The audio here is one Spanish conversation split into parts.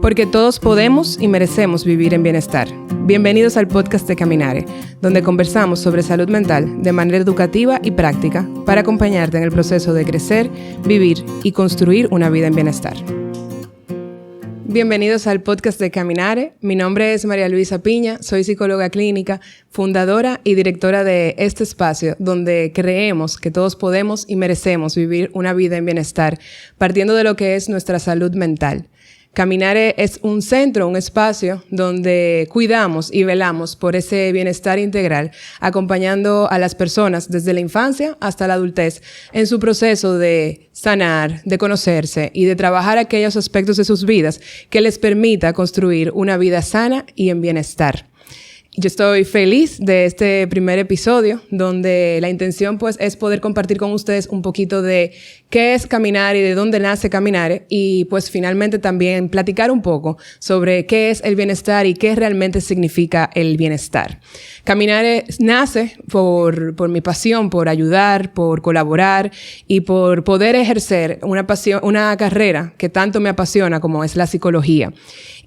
porque todos podemos y merecemos vivir en bienestar. Bienvenidos al podcast de Caminare, donde conversamos sobre salud mental de manera educativa y práctica para acompañarte en el proceso de crecer, vivir y construir una vida en bienestar. Bienvenidos al podcast de Caminare. Mi nombre es María Luisa Piña, soy psicóloga clínica, fundadora y directora de este espacio donde creemos que todos podemos y merecemos vivir una vida en bienestar, partiendo de lo que es nuestra salud mental. Caminare es un centro, un espacio donde cuidamos y velamos por ese bienestar integral, acompañando a las personas desde la infancia hasta la adultez en su proceso de sanar, de conocerse y de trabajar aquellos aspectos de sus vidas que les permita construir una vida sana y en bienestar. Yo estoy feliz de este primer episodio, donde la intención pues es poder compartir con ustedes un poquito de qué es Caminare y de dónde nace Caminare, y pues finalmente también platicar un poco sobre qué es el bienestar y qué realmente significa el bienestar. Caminare nace por mi pasión, por ayudar, por colaborar y por poder ejercer una carrera que tanto me apasiona como es la psicología.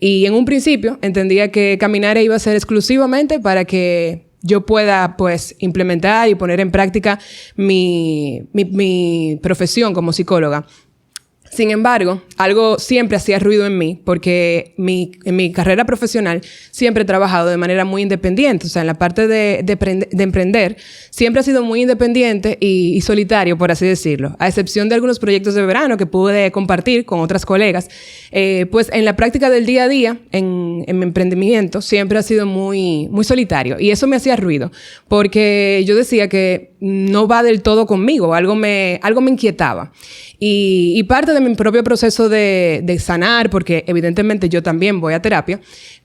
Y en un principio entendía que Caminare iba a ser exclusivamente para que yo pueda pues implementar y poner en práctica mi profesión como psicóloga. Sin embargo, algo siempre hacía ruido en mí, porque en mi carrera profesional siempre he trabajado de manera muy independiente. O sea, en la parte de emprender, siempre ha sido muy independiente y solitario, por así decirlo. A excepción de algunos proyectos de verano que pude compartir con otras colegas, pues en la práctica del día a día, en mi emprendimiento, siempre ha sido muy, muy solitario. Y eso me hacía ruido, porque yo decía que no va del todo conmigo, algo me inquietaba. Y parte de mi propio proceso de sanar, porque evidentemente yo también voy a terapia,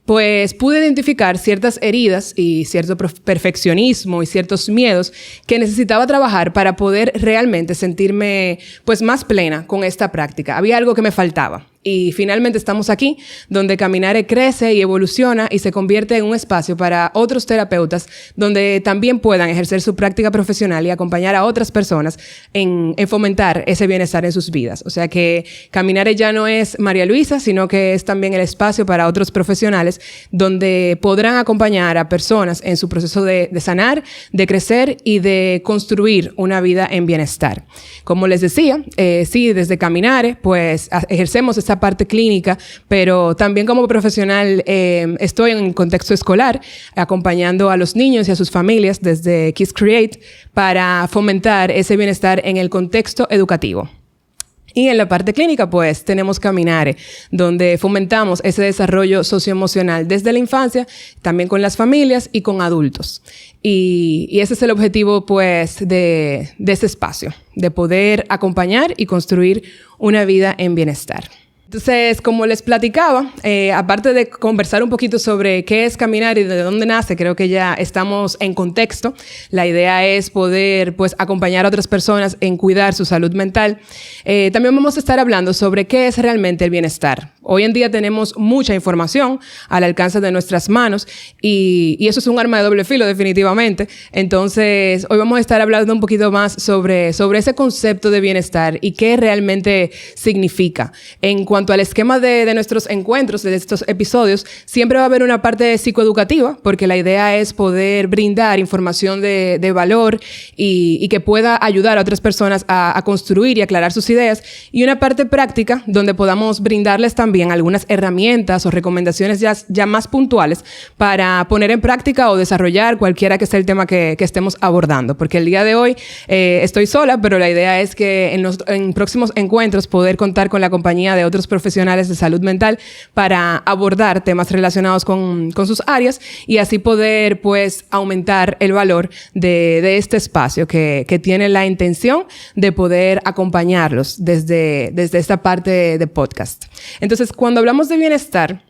pues pude identificar ciertas heridas y cierto perfeccionismo y ciertos miedos que necesitaba trabajar para poder realmente sentirme pues más plena con esta práctica. Había algo que me faltaba. Y finalmente estamos aquí, donde Caminare crece y evoluciona y se convierte en un espacio para otros terapeutas donde también puedan ejercer su práctica profesional y acompañar a otras personas en fomentar ese bienestar en sus vidas. O sea que Caminare ya no es María Luisa, sino que es también el espacio para otros profesionales donde podrán acompañar a personas en su proceso de sanar, de crecer y de construir una vida en bienestar. Como les decía, sí, desde Caminare, pues ejercemos esta parte clínica, pero también como profesional estoy en el contexto escolar, acompañando a los niños y a sus familias desde Kids Create para fomentar ese bienestar en el contexto educativo. Y en la parte clínica, pues, tenemos Caminare, donde fomentamos ese desarrollo socioemocional desde la infancia, también con las familias y con adultos. Y ese es el objetivo, pues, de ese espacio, de poder acompañar y construir una vida en bienestar. Entonces, como les platicaba, aparte de conversar un poquito sobre qué es Caminare y de dónde nace, creo que ya estamos en contexto. La idea es poder, pues, acompañar a otras personas en cuidar su salud mental. También vamos a estar hablando sobre qué es realmente el bienestar. Hoy en día tenemos mucha información al alcance de nuestras manos y eso es un arma de doble filo, definitivamente. Entonces, hoy vamos a estar hablando un poquito más sobre ese concepto de bienestar y qué realmente significa. En cuanto al esquema de nuestros encuentros, de estos episodios, siempre va a haber una parte psicoeducativa, porque la idea es poder brindar información de valor y que pueda ayudar a otras personas a construir y aclarar sus ideas, y una parte práctica donde podamos brindarles también algunas herramientas o recomendaciones ya más puntuales para poner en práctica o desarrollar cualquiera que sea el tema que estemos abordando. Porque el día de hoy estoy sola, pero la idea es que en próximos encuentros poder contar con la compañía de otros profesionales de salud mental para abordar temas relacionados con sus áreas y así poder pues aumentar el valor de este espacio que tiene la intención de poder acompañarlos desde esta parte de podcast. Entonces, cuando hablamos de bienestar,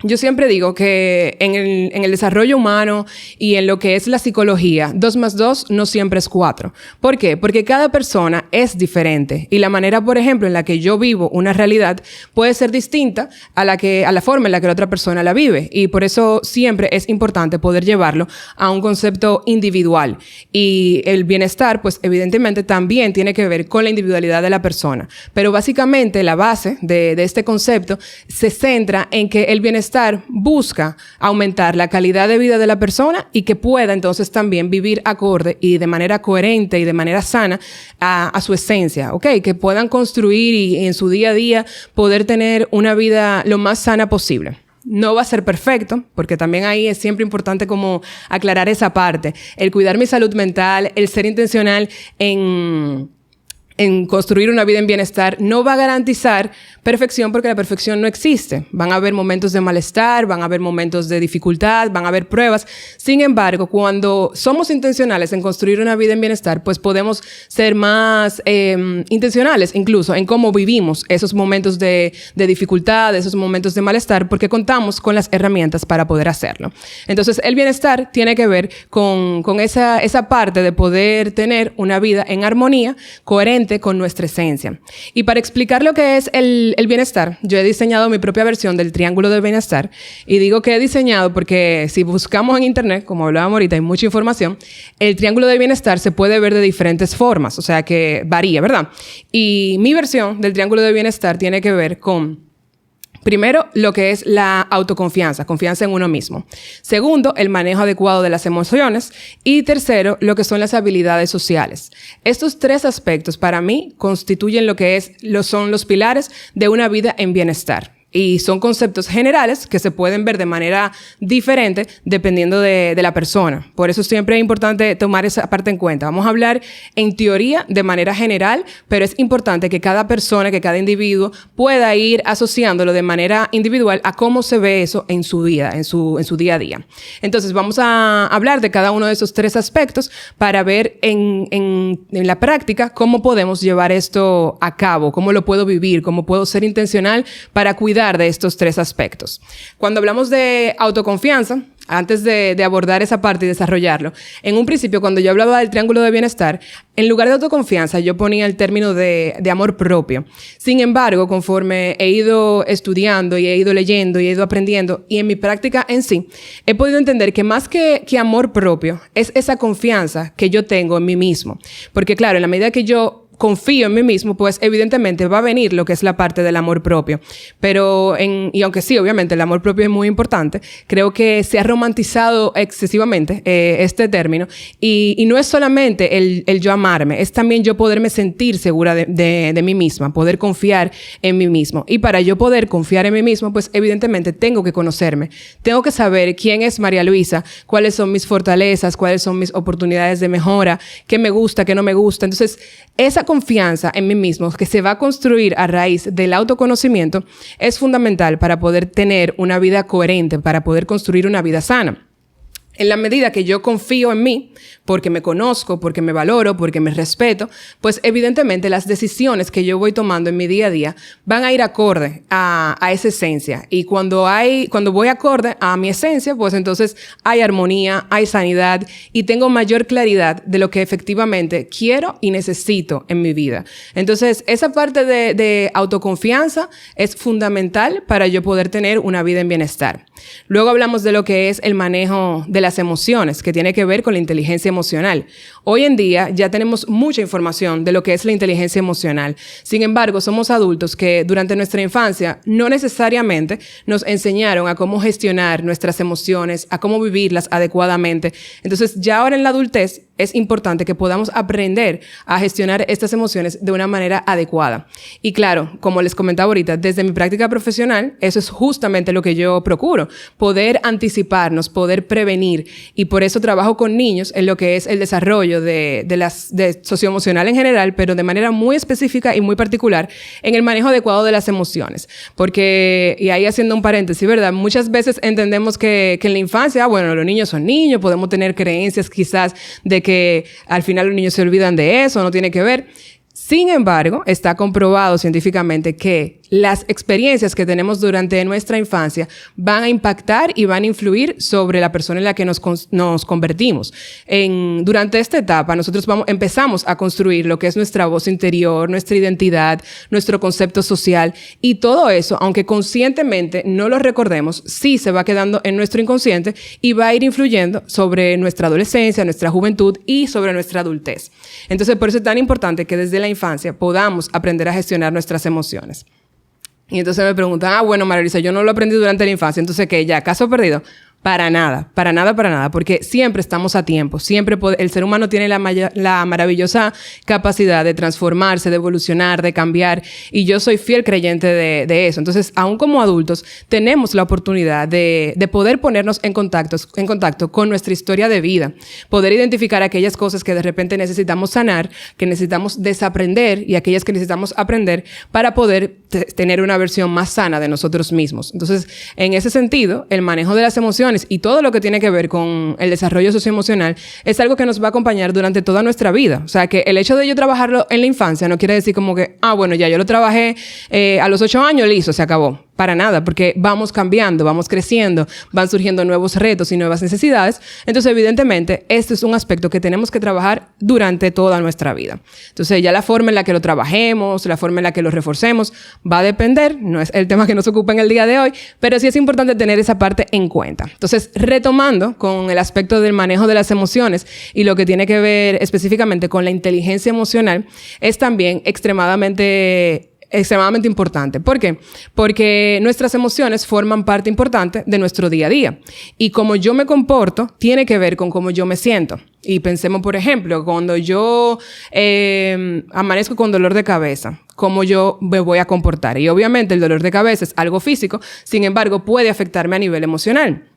Yo siempre digo que en el desarrollo humano y en lo que es la psicología, 2 más 2 no siempre es 4. ¿Por qué? Porque cada persona es diferente y la manera, por ejemplo, en la que yo vivo una realidad puede ser distinta a la forma en la que la otra persona la vive. Y por eso siempre es importante poder llevarlo a un concepto individual. Y el bienestar, pues evidentemente también tiene que ver con la individualidad de la persona. Pero básicamente la base de este concepto se centra en que el bienestar busca aumentar la calidad de vida de la persona y que pueda entonces también vivir acorde y de manera coherente y de manera sana a su esencia, ¿ok? Que puedan construir y en su día a día poder tener una vida lo más sana posible. No va a ser perfecto, porque también ahí es siempre importante como aclarar esa parte. El cuidar mi salud mental, el ser intencional en construir una vida en bienestar no va a garantizar perfección porque la perfección no existe. Van a haber momentos de malestar, van a haber momentos de dificultad, van a haber pruebas. Sin embargo, cuando somos intencionales en construir una vida en bienestar, pues podemos ser más intencionales incluso en cómo vivimos esos momentos de dificultad, esos momentos de malestar, porque contamos con las herramientas para poder hacerlo. Entonces, el bienestar tiene que ver con esa parte de poder tener una vida en armonía, coherente con nuestra esencia. Y para explicar lo que es el bienestar, yo he diseñado mi propia versión del triángulo del bienestar. Y digo que he diseñado porque si buscamos en internet, como hablábamos ahorita, hay mucha información, el triángulo del bienestar se puede ver de diferentes formas, o sea que varía, ¿verdad? Y mi versión del triángulo del bienestar tiene que ver con, primero, lo que es la autoconfianza, confianza en uno mismo. Segundo, el manejo adecuado de las emociones. Y tercero, lo que son las habilidades sociales. Estos 3 aspectos para mí constituyen son los pilares de una vida en bienestar. Y son conceptos generales que se pueden ver de manera diferente dependiendo de la persona. Por eso siempre es importante tomar esa parte en cuenta. Vamos a hablar en teoría de manera general, pero es importante que cada persona, que cada individuo pueda ir asociándolo de manera individual a cómo se ve eso en su vida, en su día a día. Entonces vamos a hablar de cada uno de esos 3 aspectos para ver en la práctica cómo podemos llevar esto a cabo, cómo lo puedo vivir, cómo puedo ser intencional para cuidar de estos 3 aspectos. Cuando hablamos de autoconfianza, antes de abordar esa parte y desarrollarlo, en un principio, cuando yo hablaba del triángulo de bienestar, en lugar de autoconfianza, yo ponía el término de amor propio. Sin embargo, conforme he ido estudiando y he ido leyendo y he ido aprendiendo, y en mi práctica en sí, he podido entender que más que amor propio, es esa confianza que yo tengo en mí mismo. Porque claro, en la medida que yo confío en mí mismo, pues evidentemente va a venir lo que es la parte del amor propio. Pero, y aunque sí, obviamente el amor propio es muy importante, creo que se ha romantizado excesivamente este término. Y no es solamente el yo amarme, es también yo poderme sentir segura de mí misma, poder confiar en mí mismo. Y para yo poder confiar en mí mismo, pues evidentemente tengo que conocerme. Tengo que saber quién es María Luisa, cuáles son mis fortalezas, cuáles son mis oportunidades de mejora, qué me gusta, qué no me gusta. Entonces, esa confianza en mí mismo que se va a construir a raíz del autoconocimiento es fundamental para poder tener una vida coherente, para poder construir una vida sana. En la medida que yo confío en mí, porque me conozco, porque me valoro, porque me respeto, pues evidentemente las decisiones que yo voy tomando en mi día a día van a ir acorde a esa esencia. Y cuando voy acorde a mi esencia, pues entonces hay armonía, hay sanidad y tengo mayor claridad de lo que efectivamente quiero y necesito en mi vida. Entonces, esa parte de autoconfianza es fundamental para yo poder tener una vida en bienestar. Luego hablamos de lo que es el manejo de las emociones, que tiene que ver con la inteligencia emocional. Hoy en día ya tenemos mucha información de lo que es la inteligencia emocional. Sin embargo, somos adultos que durante nuestra infancia no necesariamente nos enseñaron a cómo gestionar nuestras emociones, a cómo vivirlas adecuadamente. Entonces, ya ahora en la adultez es importante que podamos aprender a gestionar estas emociones de una manera adecuada. Y claro, como les comentaba ahorita, desde mi práctica profesional, eso es justamente lo que yo procuro, poder anticiparnos, poder prevenir. Y por eso trabajo con niños en lo que es el desarrollo de socioemocional en general, pero de manera muy específica y muy particular en el manejo adecuado de las emociones. Porque, y ahí haciendo un paréntesis, ¿verdad? Muchas veces entendemos que en la infancia, bueno, los niños son niños, podemos tener creencias quizás de que al final los niños se olvidan de eso, no tiene que ver. Sin embargo, está comprobado científicamente que las experiencias que tenemos durante nuestra infancia van a impactar y van a influir sobre la persona en la que nos convertimos. Durante esta etapa, nosotros empezamos a construir lo que es nuestra voz interior, nuestra identidad, nuestro concepto social, y todo eso, aunque conscientemente no lo recordemos, sí se va quedando en nuestro inconsciente y va a ir influyendo sobre nuestra adolescencia, nuestra juventud y sobre nuestra adultez. Entonces, por eso es tan importante que desde la infancia podamos aprender a gestionar nuestras emociones. Y entonces me preguntan, bueno, María Luisa, yo no lo aprendí durante la infancia, entonces ¿qué? ¿Ya? ¿Caso perdido? Para nada, porque siempre estamos a tiempo, el ser humano tiene la maravillosa capacidad de transformarse, de evolucionar, de cambiar, y yo soy fiel creyente de eso. Entonces, aún como adultos, tenemos la oportunidad de poder ponernos en contacto con nuestra historia de vida, poder identificar aquellas cosas que de repente necesitamos sanar, que necesitamos desaprender, y aquellas que necesitamos aprender para poder tener una versión más sana de nosotros mismos. Entonces, en ese sentido, el manejo de las emociones y todo lo que tiene que ver con el desarrollo socioemocional es algo que nos va a acompañar durante toda nuestra vida. O sea, que el hecho de yo trabajarlo en la infancia no quiere decir como que, bueno, ya yo lo trabajé a los 8 años, listo, se acabó. Para nada, porque vamos cambiando, vamos creciendo, van surgiendo nuevos retos y nuevas necesidades. Entonces, evidentemente, este es un aspecto que tenemos que trabajar durante toda nuestra vida. Entonces, ya la forma en la que lo trabajemos, la forma en la que lo reforcemos, va a depender. No es el tema que nos ocupa en el día de hoy, pero sí es importante tener esa parte en cuenta. Entonces, retomando con el aspecto del manejo de las emociones y lo que tiene que ver específicamente con la inteligencia emocional, es también extremadamente importante. ¿Por qué? Porque nuestras emociones forman parte importante de nuestro día a día. Y cómo yo me comporto tiene que ver con cómo yo me siento. Y pensemos, por ejemplo, cuando yo amanezco con dolor de cabeza, cómo yo me voy a comportar. Y obviamente el dolor de cabeza es algo físico, sin embargo, puede afectarme a nivel emocional.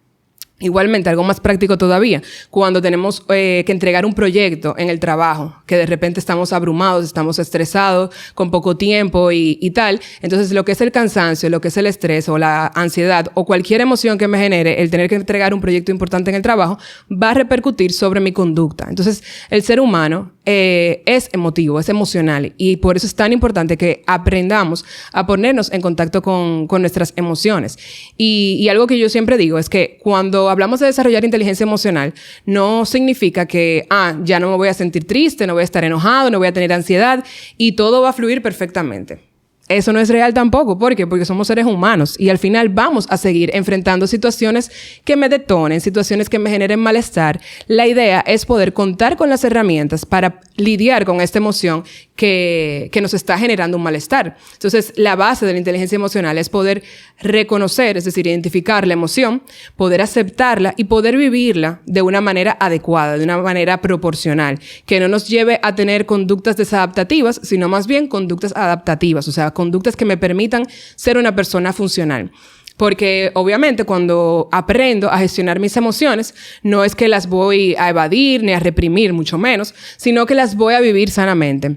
Igualmente, algo más práctico todavía, cuando tenemos que entregar un proyecto en el trabajo, que de repente estamos abrumados, estamos estresados, con poco tiempo y tal. Entonces, lo que es el cansancio, lo que es el estrés o la ansiedad o cualquier emoción que me genere el tener que entregar un proyecto importante en el trabajo, va a repercutir sobre mi conducta. Entonces, el ser humano es emotivo, es emocional, y por eso es tan importante que aprendamos a ponernos en contacto con nuestras emociones. Y algo que yo siempre digo es que cuando hablamos de desarrollar inteligencia emocional, no significa que, ya no me voy a sentir triste, no voy a estar enojado, no voy a tener ansiedad y todo va a fluir perfectamente. Eso no es real tampoco. ¿Por qué? Porque somos seres humanos y al final vamos a seguir enfrentando situaciones que me detonen, situaciones que me generen malestar. La idea es poder contar con las herramientas para lidiar con esta emoción que nos está generando un malestar. Entonces, la base de la inteligencia emocional es poder reconocer, es decir, identificar la emoción, poder aceptarla y poder vivirla de una manera adecuada, de una manera proporcional, que no nos lleve a tener conductas desadaptativas, sino más bien conductas adaptativas, o sea, conductas que me permitan ser una persona funcional. Porque obviamente cuando aprendo a gestionar mis emociones, no es que las voy a evadir ni a reprimir, mucho menos, sino que las voy a vivir sanamente.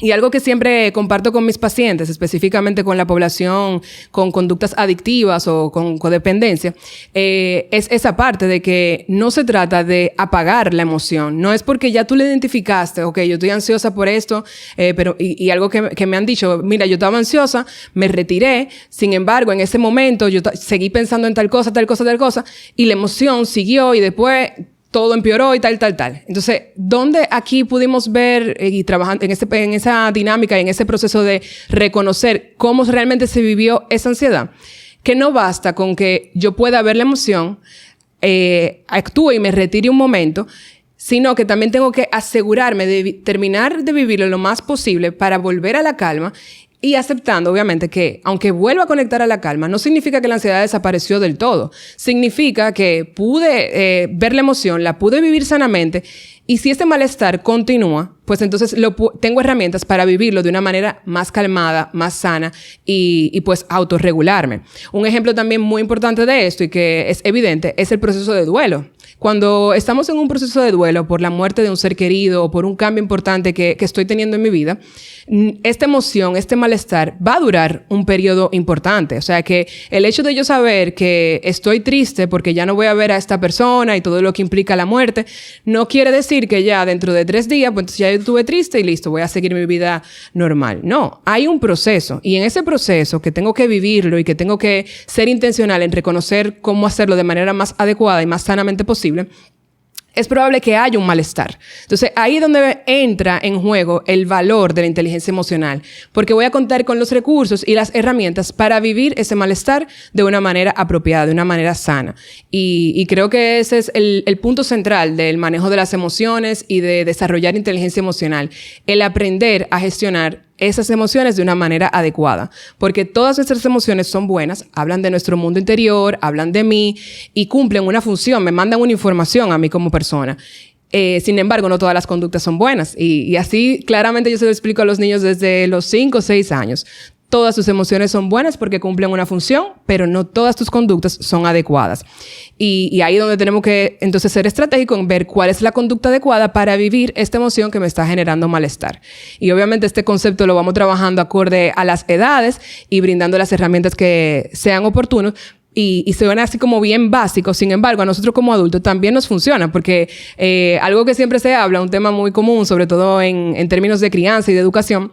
Y algo que siempre comparto con mis pacientes, específicamente con la población con conductas adictivas o con codependencia, es esa parte de que no se trata de apagar la emoción. No es porque ya tú le identificaste, ok, yo estoy ansiosa por esto, pero algo que me han dicho, mira, yo estaba ansiosa, me retiré, sin embargo, en ese momento yo seguí pensando en tal cosa, y la emoción siguió y después todo empeoró y tal. Entonces, ¿dónde aquí pudimos ver y trabajando en esa dinámica y en ese proceso de reconocer cómo realmente se vivió esa ansiedad? Que no basta con que yo pueda ver la emoción, actúe y me retire un momento, sino que también tengo que asegurarme de terminar de vivirlo lo más posible para volver a la calma. Y aceptando, obviamente, que aunque vuelva a conectar a la calma, no significa que la ansiedad desapareció del todo. Significa que pude ver la emoción, la pude vivir sanamente. Y si este malestar continúa, pues entonces tengo herramientas para vivirlo de una manera más calmada, más sana y pues autorregularme. Un ejemplo también muy importante de esto y que es evidente es el proceso de duelo. Cuando estamos en un proceso de duelo por la muerte de un ser querido o por un cambio importante que estoy teniendo en mi vida, esta emoción, este malestar va a durar un periodo importante. O sea que el hecho de yo saber que estoy triste porque ya no voy a ver a esta persona y todo lo que implica la muerte, no quiere decir que ya dentro de 3 días, pues entonces ya yo estuve triste y listo, voy a seguir mi vida normal. No, hay un proceso y en ese proceso que tengo que vivirlo y que tengo que ser intencional en reconocer cómo hacerlo de manera más adecuada y más sanamente posible, es probable que haya un malestar. Entonces, ahí es donde entra en juego el valor de la inteligencia emocional, porque voy a contar con los recursos y las herramientas para vivir ese malestar de una manera apropiada, de una manera sana. Y creo que ese es el punto central del manejo de las emociones y de desarrollar inteligencia emocional, el aprender a gestionar esas emociones de una manera adecuada, porque todas nuestras emociones son buenas, hablan de nuestro mundo interior, hablan de mí y cumplen una función, me mandan una información a mí como persona. Sin embargo, no todas las conductas son buenas y así claramente yo se lo explico a los niños desde los 5 o 6 años. Todas tus emociones son buenas porque cumplen una función, pero no todas tus conductas son adecuadas. Y ahí es donde tenemos que entonces ser estratégicos en ver cuál es la conducta adecuada para vivir esta emoción que me está generando malestar. Y obviamente este concepto lo vamos trabajando acorde a las edades y brindando las herramientas que sean oportunas. Y se ven así como bien básicos. Sin embargo, a nosotros como adultos también nos funciona porque algo que siempre se habla, un tema muy común, sobre todo en términos de crianza y de educación,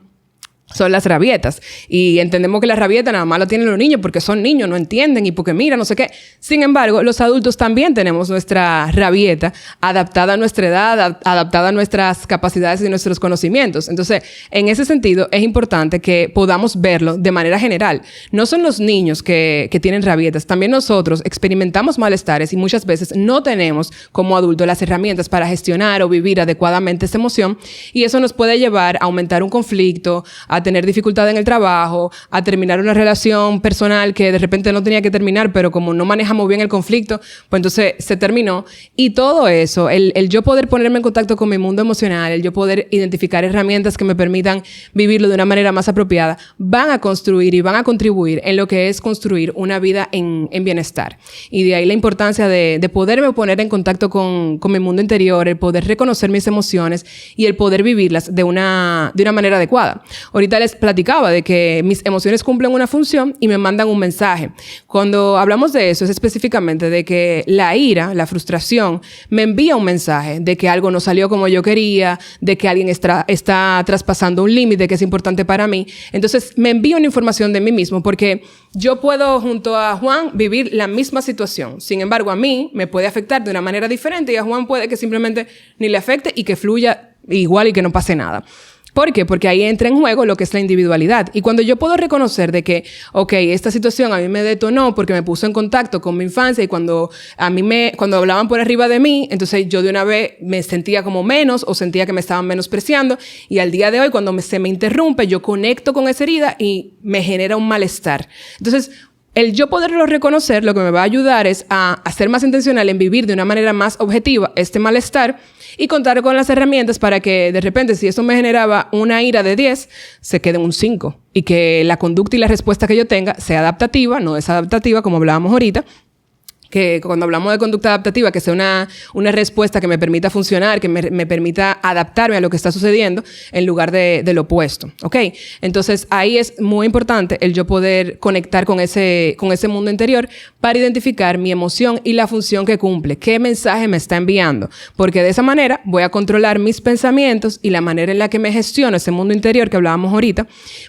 son las rabietas. Y entendemos que las rabietas nada más las tienen los niños porque son niños, no entienden y porque mira, no sé qué. Sin embargo, los adultos también tenemos nuestra rabieta adaptada a nuestra edad, adaptada a nuestras capacidades y nuestros conocimientos. Entonces, en ese sentido, es importante que podamos verlo de manera general. No son los niños que tienen rabietas. También nosotros experimentamos malestares y muchas veces no tenemos como adultos las herramientas para gestionar o vivir adecuadamente esa emoción. Y eso nos puede llevar a aumentar un conflicto, a tener dificultad en el trabajo, a terminar una relación personal que de repente no tenía que terminar, pero como no manejamos bien el conflicto, pues entonces se terminó. Y todo eso, el yo poder ponerme en contacto con mi mundo emocional, el yo poder identificar herramientas que me permitan vivirlo de una manera más apropiada, van a construir y van a contribuir en lo que es construir una vida en bienestar. Y de ahí la importancia de poderme poner en contacto con mi mundo interior, el poder reconocer mis emociones y el poder vivirlas de una manera adecuada. Ahorita les platicaba de que mis emociones cumplen una función y me mandan un mensaje. Cuando hablamos de eso es específicamente de que la ira, la frustración, me envía un mensaje de que algo no salió como yo quería, de que alguien está traspasando un límite que es importante para mí. Entonces me envía una información de mí mismo porque yo puedo junto a Juan vivir la misma situación. Sin embargo, a mí me puede afectar de una manera diferente y a Juan puede que simplemente ni le afecte y que fluya igual y que no pase nada. ¿Por qué? Porque ahí entra en juego lo que es la individualidad. Y cuando yo puedo reconocer de que, ok, esta situación a mí me detonó porque me puso en contacto con mi infancia y cuando hablaban por arriba de mí, entonces yo de una vez me sentía como menos o sentía que me estaban menospreciando. Y al día de hoy, cuando se me interrumpe, yo conecto con esa herida y me genera un malestar. Entonces, el yo poderlo reconocer, lo que me va a ayudar es a ser más intencional en vivir de una manera más objetiva este malestar y contar con las herramientas para que de repente si eso me generaba una ira de 10, se quede en un 5 y que la conducta y la respuesta que yo tenga sea adaptativa, no desadaptativa como hablábamos ahorita. Que cuando hablamos de conducta adaptativa, que sea una respuesta que me permita funcionar, que me permita adaptarme a lo que está sucediendo en lugar de lo opuesto, ¿ok? Entonces, ahí es muy importante el yo poder conectar con ese mundo interior para identificar mi emoción y la función que cumple, qué mensaje me está enviando, porque de esa manera voy a controlar mis pensamientos y la manera en la que me gestiono ese mundo interior que hablábamos ahorita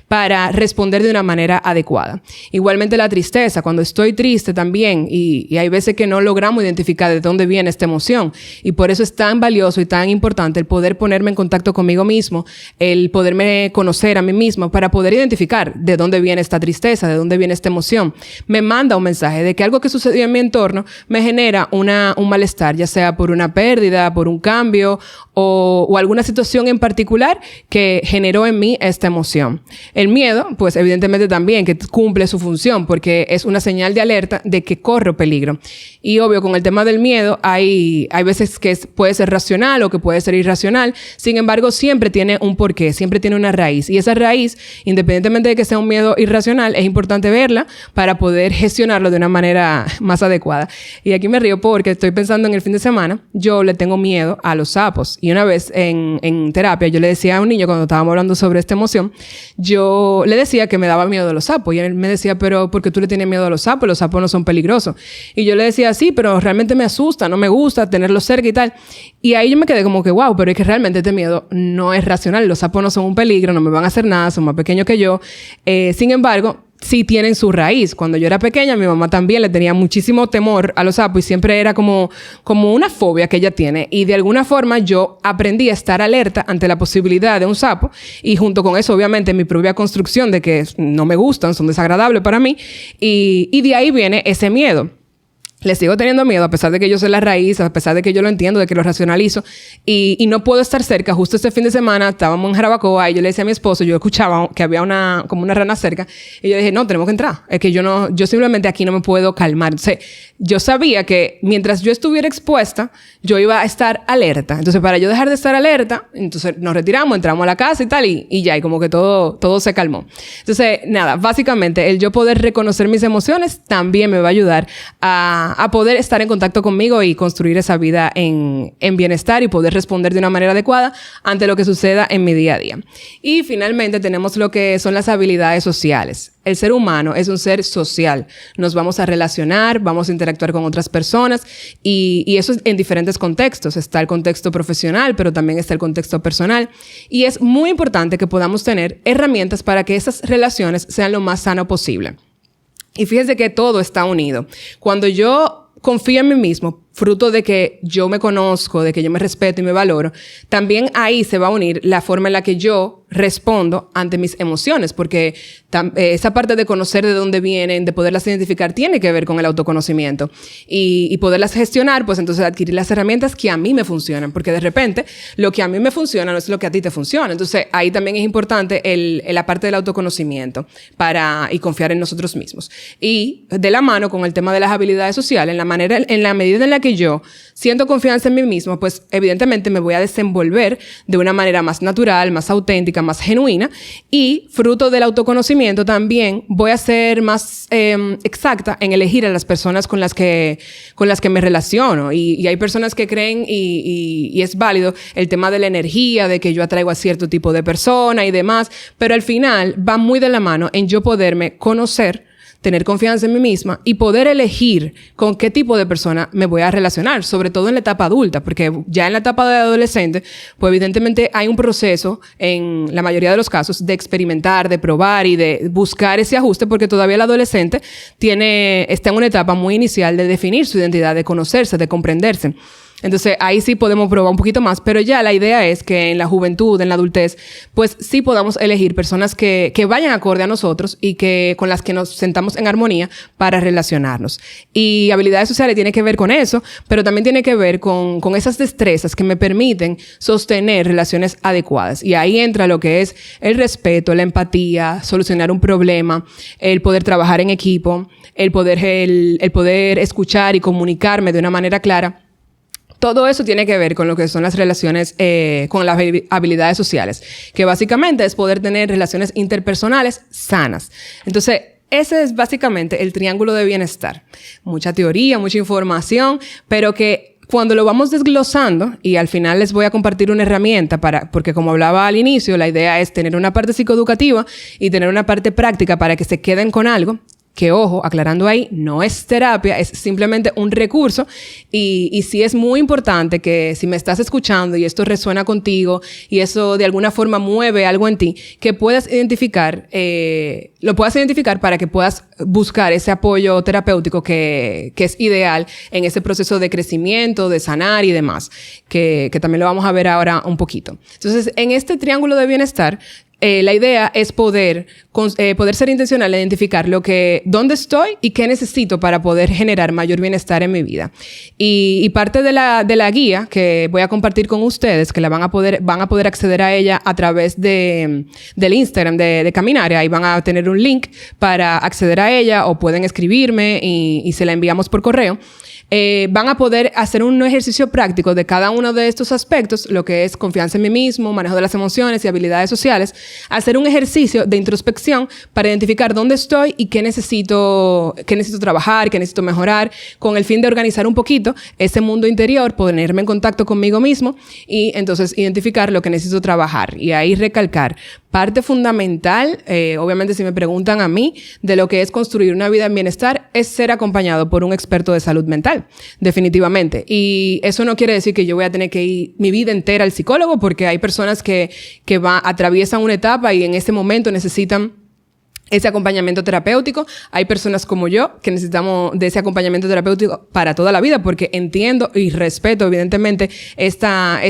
para responder de una manera adecuada. Igualmente la tristeza, cuando estoy triste también y hay veces que no logramos identificar de dónde viene esta emoción y por eso es tan valioso y tan importante el poder ponerme en contacto conmigo mismo, el poderme conocer a mí mismo para poder identificar de dónde viene esta tristeza, de dónde viene esta emoción. Me manda un mensaje de que algo que sucedió en mi entorno me genera un malestar, ya sea por una pérdida, por un cambio o alguna situación en particular que generó en mí esta emoción. El miedo, pues evidentemente también, que cumple su función porque es una señal de alerta de que corro peligro. Y obvio, con el tema del miedo, hay veces que puede ser racional o que puede ser irracional. Sin embargo, siempre tiene un porqué, siempre tiene una raíz. Y esa raíz, independientemente de que sea un miedo irracional, es importante verla para poder gestionarlo de una manera más adecuada. Y aquí me río porque estoy pensando en el fin de semana. Yo le tengo miedo a los sapos. Y una vez en terapia, yo le decía a un niño cuando estábamos hablando sobre esta emoción, yo le decía que me daba miedo a los sapos. Y él me decía, pero ¿por qué tú le tienes miedo a los sapos? Los sapos no son peligrosos. Y yo le decía, sí, pero realmente me asusta, no me gusta tenerlos cerca y tal. Y ahí yo me quedé como que, wow, pero es que realmente este miedo no es racional. Los sapos no son un peligro, no me van a hacer nada, son más pequeños que yo. Sin embargo, sí tienen su raíz. Cuando yo era pequeña, mi mamá también le tenía muchísimo temor a los sapos y siempre era como una fobia que ella tiene. Y de alguna forma yo aprendí a estar alerta ante la posibilidad de un sapo y junto con eso, obviamente, mi propia construcción de que no me gustan, son desagradables para mí y de ahí viene ese miedo. Le sigo teniendo miedo a pesar de que yo sé la raíz, a pesar de que yo lo entiendo, de que lo racionalizo y no puedo estar cerca. Justo este fin de semana estábamos en Jarabacoa y yo le decía a mi esposo, yo escuchaba que había como una rana cerca y yo dije, no, tenemos que entrar. Es que yo simplemente aquí no me puedo calmar. Entonces, yo sabía que mientras yo estuviera expuesta, yo iba a estar alerta. Entonces, para yo dejar de estar alerta, entonces nos retiramos, entramos a la casa y tal y ya, y como que todo se calmó. Entonces, nada, básicamente el yo poder reconocer mis emociones también me va a ayudar a poder estar en contacto conmigo y construir esa vida en bienestar y poder responder de una manera adecuada ante lo que suceda en mi día a día. Y finalmente tenemos lo que son las habilidades sociales. El ser humano es un ser social. Nos vamos a relacionar, vamos a interactuar con otras personas y eso es en diferentes contextos. Está el contexto profesional, pero también está el contexto personal. Y es muy importante que podamos tener herramientas para que esas relaciones sean lo más sano posible. Y fíjense que todo está unido. Cuando yo confío en mí mismo, fruto de que yo me conozco, de que yo me respeto y me valoro, también ahí se va a unir la forma en la que yo respondo ante mis emociones, porque esa parte de conocer de dónde vienen, de poderlas identificar, tiene que ver con el autoconocimiento y poderlas gestionar, pues entonces adquirir las herramientas que a mí me funcionan, porque de repente lo que a mí me funciona no es lo que a ti te funciona. Entonces ahí también es importante la parte del autoconocimiento y confiar en nosotros mismos. Y de la mano con el tema de las habilidades sociales, en la medida en la que yo siento confianza en mí mismo, pues evidentemente me voy a desenvolver de una manera más natural, más auténtica, más genuina y fruto del autoconocimiento también voy a ser más exacta en elegir a las personas con las que me relaciono y hay personas que creen y es válido el tema de la energía, de que yo atraigo a cierto tipo de persona y demás, pero al final va muy de la mano en yo poderme conocer, tener confianza en mí misma y poder elegir con qué tipo de persona me voy a relacionar, sobre todo en la etapa adulta, porque ya en la etapa de adolescente, pues evidentemente hay un proceso, en la mayoría de los casos, de experimentar, de probar y de buscar ese ajuste, porque todavía el adolescente está en una etapa muy inicial de definir su identidad, de conocerse, de comprenderse. Entonces, ahí sí podemos probar un poquito más, pero ya la idea es que en la juventud, en la adultez, pues sí podamos elegir personas que vayan acorde a nosotros y con las que nos sentamos en armonía para relacionarnos. Y habilidades sociales tiene que ver con eso, pero también tiene que ver con esas destrezas que me permiten sostener relaciones adecuadas. Y ahí entra lo que es el respeto, la empatía, solucionar un problema, el poder trabajar en equipo, el poder escuchar y comunicarme de una manera clara. Todo eso tiene que ver con lo que son las relaciones, con las habilidades sociales, que básicamente es poder tener relaciones interpersonales sanas. Entonces, ese es básicamente el triángulo de bienestar. Mucha teoría, mucha información, pero que cuando lo vamos desglosando, y al final les voy a compartir una herramienta porque como hablaba al inicio, la idea es tener una parte psicoeducativa y tener una parte práctica para que se queden con algo. Que, ojo, aclarando ahí, no es terapia, es simplemente un recurso y sí es muy importante que si me estás escuchando y esto resuena contigo y eso de alguna forma mueve algo en ti, que puedas identificar, lo puedas identificar para que puedas buscar ese apoyo terapéutico que es ideal en ese proceso de crecimiento, de sanar y demás, que también lo vamos a ver ahora un poquito. Entonces, en este triángulo de bienestar, la idea es poder ser intencional e identificar dónde estoy y qué necesito para poder generar mayor bienestar en mi vida. Y parte de la guía que voy a compartir con ustedes, que van a poder acceder a ella a través del Instagram de Caminare. Ahí van a tener un link para acceder a ella, o pueden escribirme y se la enviamos por correo. Van a poder hacer un ejercicio práctico de cada uno de estos aspectos, lo que es confianza en mí mismo, manejo de las emociones y habilidades sociales. Hacer un ejercicio de introspección para identificar dónde estoy y qué necesito trabajar, qué necesito mejorar, con el fin de organizar un poquito ese mundo interior, ponerme en contacto conmigo mismo y entonces identificar lo que necesito trabajar. Y ahí recalcar, parte fundamental, obviamente si me preguntan a mí, de lo que es construir una vida en bienestar, es ser acompañado por un experto de salud mental, definitivamente. Y eso no quiere decir que yo voy a tener que ir mi vida entera al psicólogo, porque hay personas que atraviesan una etapa y en ese momento necesitan ese acompañamiento terapéutico. Hay personas como yo que necesitamos de ese acompañamiento terapéutico para toda la vida, porque entiendo y respeto evidentemente esta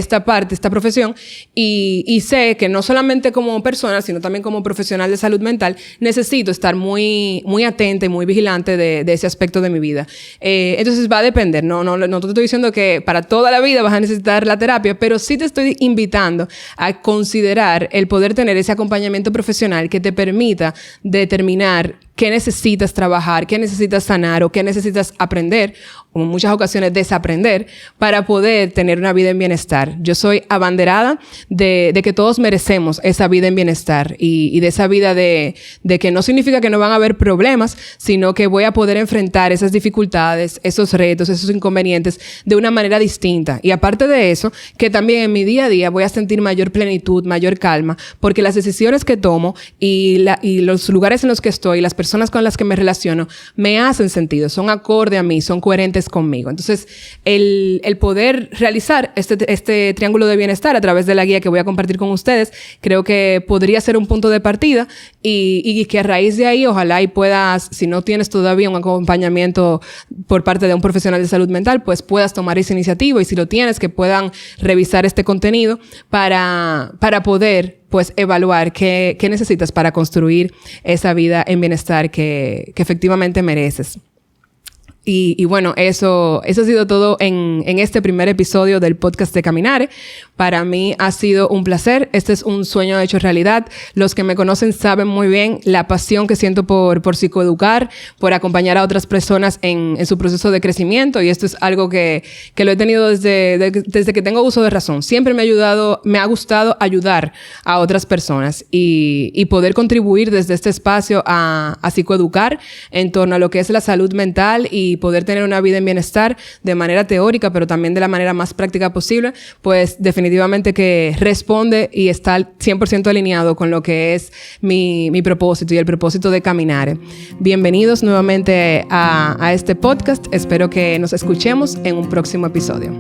profesión y sé que no solamente como persona, sino también como profesional de salud mental, necesito estar muy, muy atenta y muy vigilante de ese aspecto de mi vida. Entonces va a depender. No te estoy diciendo que para toda la vida vas a necesitar la terapia, pero sí te estoy invitando a considerar el poder tener ese acompañamiento profesional que te permita determinar qué necesitas trabajar, qué necesitas sanar o qué necesitas aprender, o en muchas ocasiones desaprender, para poder tener una vida en bienestar. Yo soy abanderada de que todos merecemos esa vida en bienestar y de esa vida de que no significa que no van a haber problemas, sino que voy a poder enfrentar esas dificultades, esos retos, esos inconvenientes de una manera distinta. Y aparte de eso, que también en mi día a día voy a sentir mayor plenitud, mayor calma, porque las decisiones que tomo y los lugares en los que estoy, las personas con las que me relaciono, me hacen sentido, son acorde a mí, son coherentes conmigo. Entonces, el poder realizar este triángulo de bienestar a través de la guía que voy a compartir con ustedes, creo que podría ser un punto de partida y que a raíz de ahí, ojalá y puedas, si no tienes todavía un acompañamiento por parte de un profesional de salud mental, pues puedas tomar esa iniciativa, y si lo tienes, que puedan revisar este contenido para poder pues evaluar qué necesitas para construir esa vida en bienestar que efectivamente mereces. Y bueno, eso ha sido todo en este primer episodio del podcast de Caminare. Para mí ha sido un placer. Este es un sueño hecho realidad. Los que me conocen saben muy bien la pasión que siento por psicoeducar, por acompañar a otras personas en su proceso de crecimiento. Y esto es algo que lo he tenido desde que tengo uso de razón. Siempre me ha gustado ayudar a otras personas y poder contribuir desde este espacio a psicoeducar en torno a lo que es la salud mental y poder tener una vida en bienestar de manera teórica, pero también de la manera más práctica posible, pues definitivamente que responde y está 100% alineado con lo que es mi propósito y el propósito de Caminare. Bienvenidos nuevamente a este podcast. Espero que nos escuchemos en un próximo episodio.